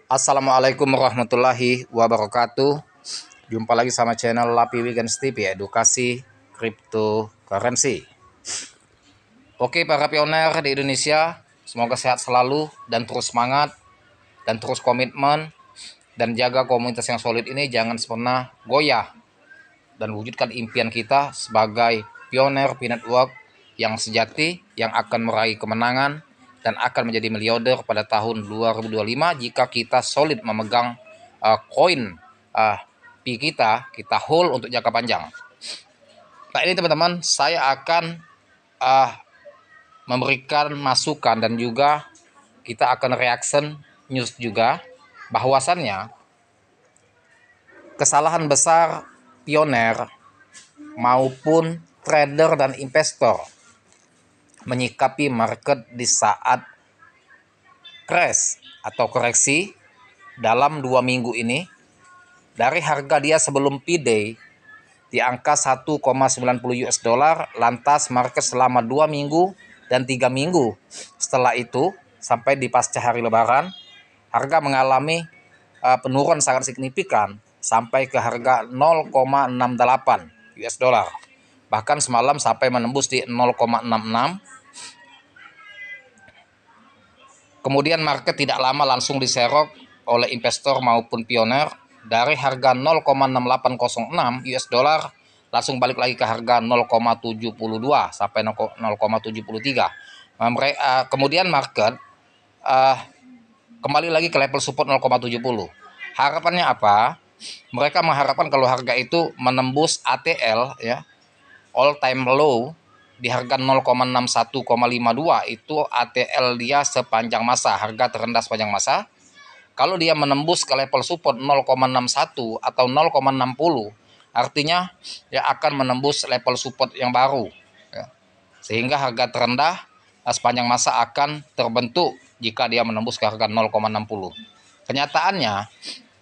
Assalamualaikum warahmatullahi wabarakatuh. Jumpa lagi sama channel Lapi Weekends TV, edukasi cryptocurrency. Oke, para pioner di Indonesia, semoga sehat selalu dan terus semangat dan terus komitmen dan jaga komunitas yang solid ini, jangan pernah goyah dan wujudkan impian kita sebagai pioner P-Network yang sejati, yang akan meraih kemenangan dan akan menjadi miliarder pada tahun 2025 jika kita solid memegang koin P kita hold untuk jangka panjang. Nah, ini teman-teman, saya akan memberikan masukan dan juga kita akan reaction news juga bahwasannya kesalahan besar pioner maupun trader dan investor menyikapi market di saat crash atau koreksi dalam 2 minggu ini, dari harga dia sebelum P-Day di angka 1,90 US dollar, lantas market selama 2 minggu dan 3 minggu setelah itu sampai di pasca hari lebaran, harga mengalami penurunan sangat signifikan sampai ke harga 0,68 US dollar. Bahkan semalam sampai menembus di 0,66. Kemudian market tidak lama langsung diserok oleh investor maupun pioner dari harga 0,6806 US dollar langsung balik lagi ke harga 0,72 sampai 0,73. Kemudian market kembali lagi ke level support 0,70. Harapannya apa? Mereka mengharapkan kalau harga itu menembus ATL, ya, all time low di harga 0,61,52, itu ATL dia sepanjang masa, harga terendah sepanjang masa. Kalau dia menembus ke level support 0,61 atau 0,60, artinya ya akan menembus level support yang baru, ya. Sehingga harga terendah sepanjang masa akan terbentuk jika dia menembus ke harga 0,60. Kenyataannya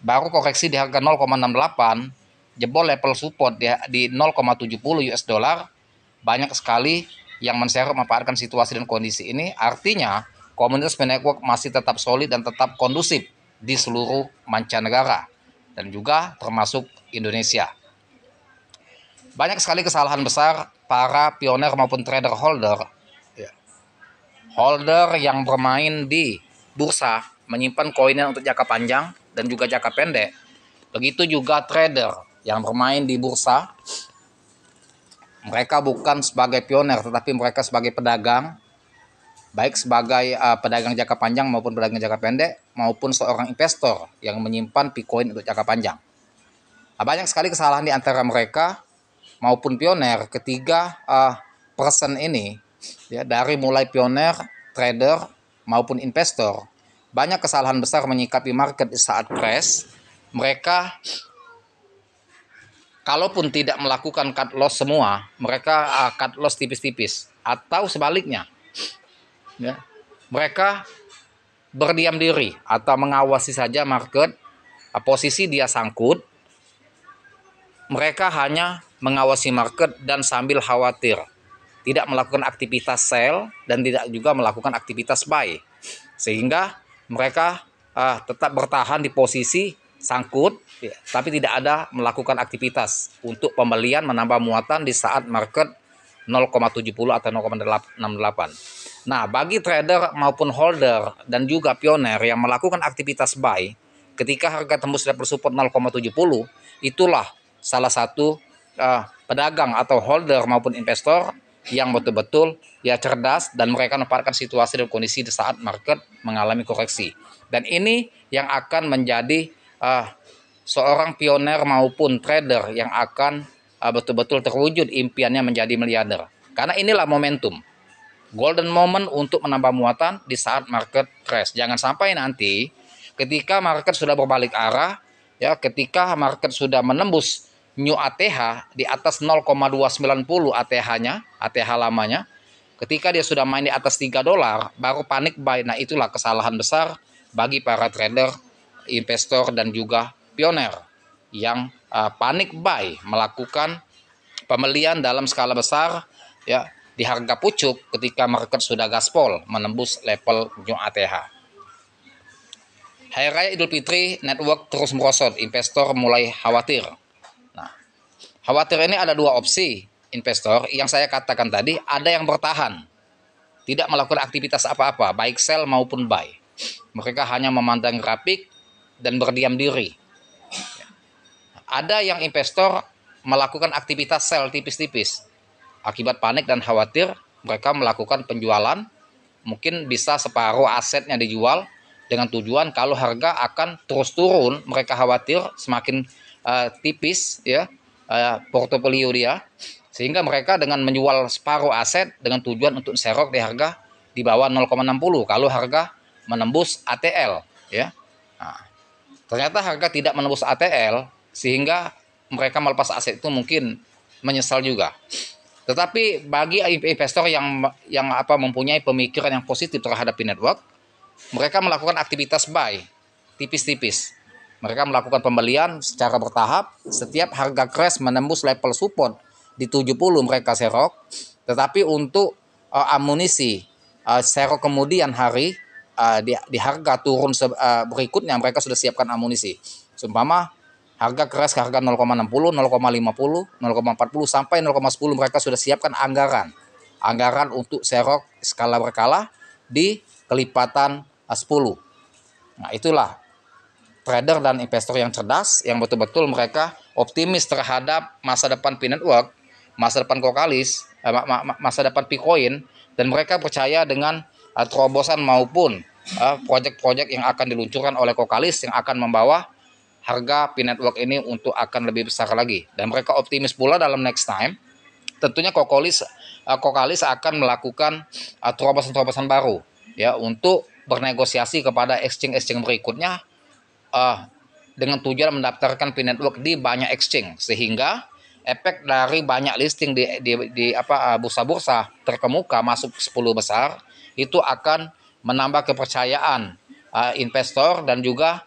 baru koreksi di harga 0,68, jebol level support di 0,70 US dollar. Banyak sekali yang menserap memanfaatkan situasi dan kondisi ini. Artinya komunitas P-Network masih tetap solid dan tetap kondusif di seluruh mancanegara dan juga termasuk Indonesia. Banyak sekali kesalahan besar para pioner maupun trader holder yang bermain di bursa, menyimpan koinnya untuk jangka panjang dan juga jangka pendek. Begitu juga trader yang bermain di bursa, mereka bukan sebagai pioner tetapi mereka sebagai pedagang, baik sebagai pedagang jangka panjang maupun pedagang jangka pendek, maupun seorang investor yang menyimpan Bitcoin untuk jangka panjang. Banyak sekali kesalahan di antara mereka maupun pioner ketiga person ini, ya, dari mulai pioner, trader maupun investor, banyak kesalahan besar menyikapi market di saat crash. Mereka kalaupun tidak melakukan cut loss semua, mereka cut loss tipis-tipis, atau sebaliknya, ya, mereka berdiam diri atau mengawasi saja market, posisi dia sangkut, mereka hanya mengawasi market dan sambil khawatir, tidak melakukan aktivitas sell dan tidak juga melakukan aktivitas buy, sehingga mereka tetap bertahan di posisi sangkut, ya, tapi tidak ada melakukan aktivitas untuk pembelian menambah muatan di saat market 0,70 atau 0,68. Nah, bagi trader maupun holder dan juga pioner yang melakukan aktivitas buy ketika harga tembus level support 0,70, itulah salah satu pedagang atau holder maupun investor yang betul-betul ya cerdas dan mereka memanfaatkan situasi dan kondisi di saat market mengalami koreksi. Dan ini yang akan menjadi seorang pioner maupun trader yang akan betul-betul terwujud impiannya menjadi miliarder. Karena inilah momentum, golden moment untuk menambah muatan di saat market crash. Jangan sampai nanti ketika market sudah berbalik arah, ya, ketika market sudah menembus new ATH di atas 0,290 ATH-nya, ATH lamanya, ketika dia sudah main di atas 3 dolar, baru panik buy. Nah, itulah kesalahan besar bagi para trader, investor dan juga pioner yang panik buy, melakukan pembelian dalam skala besar, ya, di harga pucuk ketika market sudah gaspol menembus level new ATH. Hari Raya Idul Fitri, network terus merosot, investor mulai khawatir. Nah, khawatir ini ada dua opsi investor yang saya katakan tadi, ada yang bertahan, tidak melakukan aktivitas apa-apa, baik sell maupun buy. Mereka hanya memandang grafik dan berdiam diri. Ada yang investor melakukan aktivitas sell tipis-tipis. Akibat panik dan khawatir, mereka melakukan penjualan, mungkin bisa separuh asetnya dijual, dengan tujuan kalau harga akan terus turun, mereka khawatir semakin tipis ya portofolio dia, sehingga mereka dengan menjual separuh aset dengan tujuan untuk serok di harga di bawah 0,60 kalau harga menembus ATL ya. Nah, ternyata harga tidak menembus ATL sehingga mereka melepas aset itu mungkin menyesal juga. Tetapi bagi investor yang mempunyai pemikiran yang positif terhadap network, mereka melakukan aktivitas buy tipis-tipis. Mereka melakukan pembelian secara bertahap. Setiap harga crash menembus level support di 70 mereka serok. Tetapi untuk amunisi serok kemudian hari di harga turun berikutnya mereka sudah siapkan amunisi. Seumpama harga crash ke harga 0,60, 0,50, 0,40 sampai 0,10 mereka sudah siapkan anggaran untuk serok skala berkala di kelipatan 10. Nah, itulah trader dan investor yang cerdas, yang betul-betul mereka optimis terhadap masa depan P-Network, masa depan Qoqalis, masa depan Picoin, dan mereka percaya dengan terobosan maupun proyek-proyek yang akan diluncurkan oleh Qoqalis yang akan membawa harga P-Network ini untuk akan lebih besar lagi. Dan mereka optimis pula dalam next time, tentunya Qoqalis akan melakukan terobosan-terobosan baru ya untuk bernegosiasi kepada exchange berikutnya dengan tujuan mendaftarkan P-Network di banyak exchange, sehingga efek dari banyak listing di bursa-bursa terkemuka masuk 10 besar itu akan menambah kepercayaan investor dan juga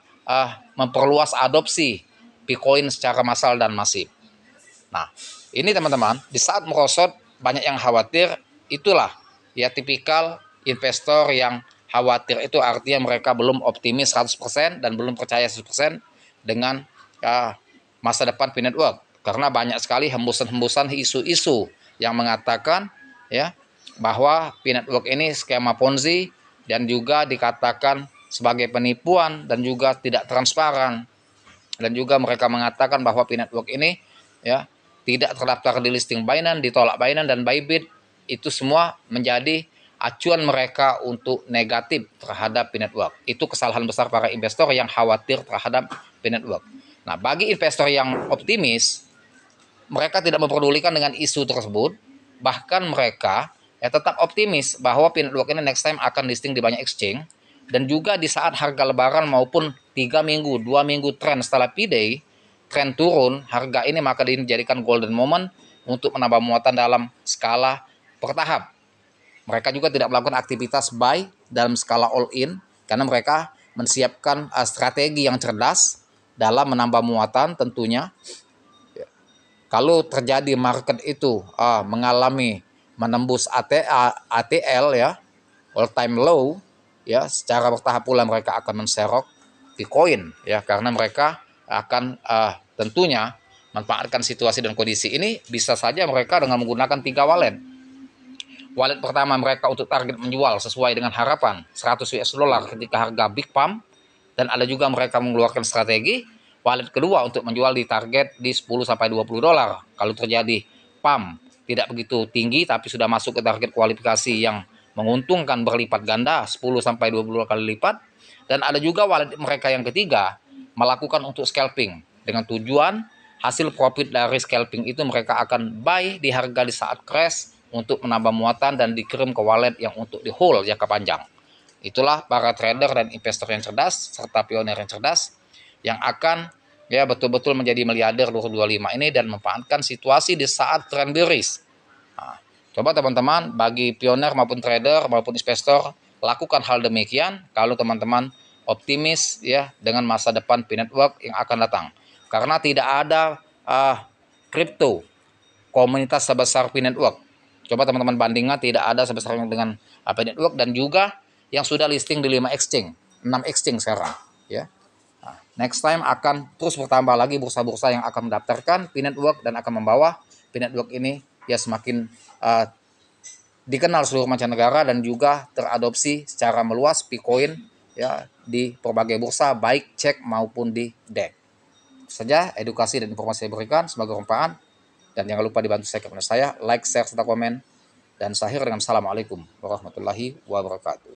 memperluas adopsi Bitcoin secara massal dan masif. Nah, ini teman-teman, di saat merosot banyak yang khawatir, itulah ya tipikal investor yang khawatir, itu artinya mereka belum optimis 100% dan belum percaya 100% dengan masa depan P-Network, karena banyak sekali hembusan-hembusan isu-isu yang mengatakan ya bahwa P-Network ini skema Ponzi dan juga dikatakan sebagai penipuan dan juga tidak transparan, dan juga mereka mengatakan bahwa P-Network ini ya tidak terdaftar di listing Binance, ditolak Binance dan Bybit. Itu semua menjadi acuan mereka untuk negatif terhadap P-Network. Itu kesalahan besar para investor yang khawatir terhadap P-Network. Nah, bagi investor yang optimis, mereka tidak memperdulikan dengan isu tersebut. Bahkan mereka tetap optimis bahwa P-Network ini next time akan listing di banyak exchange. Dan juga di saat harga lebaran maupun 3 minggu, 2 minggu tren setelah P-Day, tren turun, harga ini maka dijadikan golden moment untuk menambah muatan dalam skala bertahap. Mereka juga tidak melakukan aktivitas buy dalam skala all in karena mereka menyiapkan strategi yang cerdas dalam menambah muatan tentunya. Kalau terjadi market itu mengalami menembus ATL ya, all time low ya, secara bertahap pula mereka akan menserok Bitcoin ya, karena mereka akan tentunya manfaatkan situasi dan kondisi ini. Bisa saja mereka dengan menggunakan 3 wallet. Wallet pertama mereka untuk target menjual sesuai dengan harapan 100 US dollar ketika harga big pump, dan ada juga mereka mengeluarkan strategi wallet kedua untuk menjual di target di 10 sampai 20 dolar kalau terjadi pump tidak begitu tinggi tapi sudah masuk ke target kualifikasi yang menguntungkan berlipat ganda 10 sampai 20 kali lipat. Dan ada juga wallet mereka yang ketiga melakukan untuk scalping dengan tujuan hasil profit dari scalping itu mereka akan buy di harga di saat crash untuk menambah muatan dan dikirim ke wallet yang untuk di hold jangka panjang. Itulah para trader dan investor yang cerdas serta pioner yang cerdas yang akan ya betul-betul menjadi miliarder 2025 ini dan memanfaatkan situasi di saat trend bearish. Nah, coba teman-teman bagi pioner maupun trader maupun investor lakukan hal demikian kalau teman-teman optimis ya dengan masa depan P-Network yang akan datang. Karena tidak ada kripto komunitas sebesar P-Network. Coba teman-teman bandingkan, tidak ada sebesar dengan P-Network dan juga yang sudah listing di 5 exchange, 6 exchange sekarang. ya. Nah, next time akan terus bertambah lagi bursa-bursa yang akan mendaftarkan P-Network dan akan membawa P-Network ini ya semakin dikenal seluruh mancanegara dan juga teradopsi secara meluas Picoin ya di berbagai bursa baik cek maupun di DEX. Saja edukasi dan informasi yang diberikan semoga bermanfaat dan jangan lupa dibantu saya, like, share serta komen dan saya akhir dengan assalamualaikum warahmatullahi wabarakatuh.